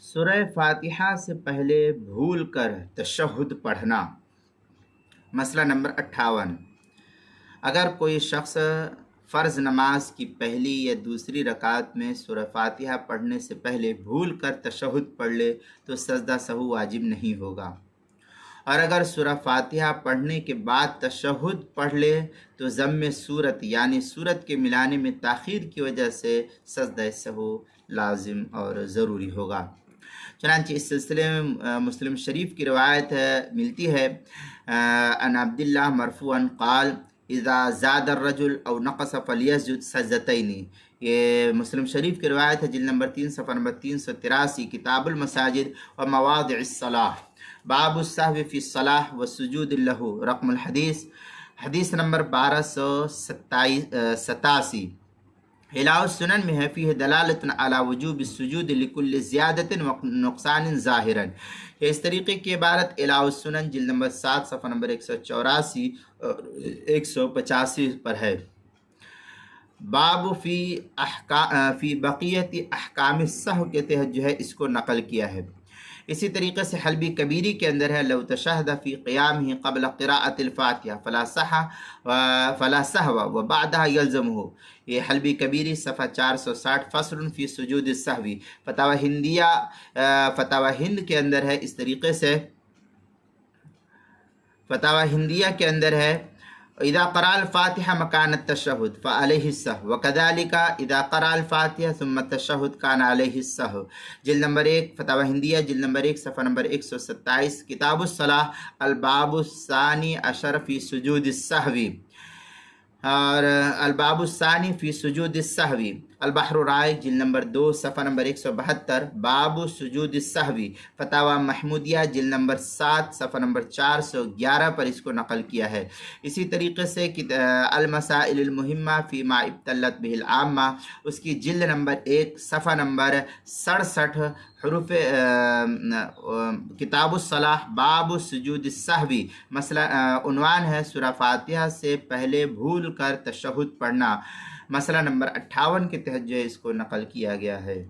سورہ فاتحہ سے پہلے بھول کر تشہد پڑھنا۔ مسئلہ نمبر 58۔ اگر کوئی شخص فرض نماز کی پہلی یا دوسری رکعت میں سورہ فاتحہ پڑھنے سے پہلے بھول کر تشہد پڑھ لے تو سجدہ سہو واجب نہیں ہوگا، اور اگر سورہ فاتحہ پڑھنے کے بعد تشہد پڑھ لے تو ضم سورت یعنی سورت کے ملانے میں تاخیر کی وجہ سے سجدہ سہو لازم اور ضروری ہوگا۔ چنانچہ اس سلسلے میں مسلم شریف کی روایت ملتی ہے، ان عبداللہ مرفوعا قال اذا زاد الرجل او نقص فلیسجد سجدتین۔ یہ مسلم شریف کی روایت ہے، جلد نمبر 3 صفحہ نمبر 383، کتاب المساجد و مواضع الصلاح، باب السہو فی الصلاح والسجود لہ، رقم الحدیث حدیث نمبر 1287۔ ہلاؤ السنن میں ہے فیہ دلالت علی وجوب السجود لکل زیادت و نقصان ظاہرا۔ یہ اس طریقے کی عبارت ہلاؤ السنن جلد نمبر 7 صفحہ نمبر 184 اور 185 پر ہے۔ باب فی بقیت احکام السہو کے تحت جو ہے اس کو نقل کیا ہے۔ اسی طریقے سے حلبی کبیری کے اندر ہے، لو تشہد فی قیامہ قبل قراءۃ الفاتحہ فلا سہو وبعدہ یلزمہ۔ یہ حلبی کبیری صفحہ 460، فصل فی سجود السہو۔ فتاوی ہند کے اندر ہے، اس طریقے سے فتاوی ہندیہ کے اندر ہے، اذا قرأ الفاتحہ مکان التشہد فعلیہ السہو، وکذالک اذا قرأ الفاتحہ ثم التشہد کان علیہ السہو۔ جلد نمبر 1 فتاوی ہندیہ جلد نمبر 1 صفحہ نمبر 127، کتاب الصلاح، الباب الثانی عشر فی سجود السہو، اور الباب الثانی فی سجود السہو، البحر الرائق جلد نمبر 2 صفحہ نمبر 172، باب سجود السہو، فتاوی محمودیہ جلد نمبر 7 صفحہ نمبر 411 پر اس کو نقل کیا ہے۔ اسی طریقے سے المسائل المہمہ فیما ابتلت بہ العامہ، اس کی جلد نمبر 1 صفحہ نمبر 67، حروف کتاب الصلاح، باب سجود السہو، مسئلہ عنوان ہے سورہ فاتحہ سے پہلے بھول کر تشہد پڑھنا۔ مسئلہ نمبر 58 کے تحت جو ہے اس کو نقل کیا گیا ہے۔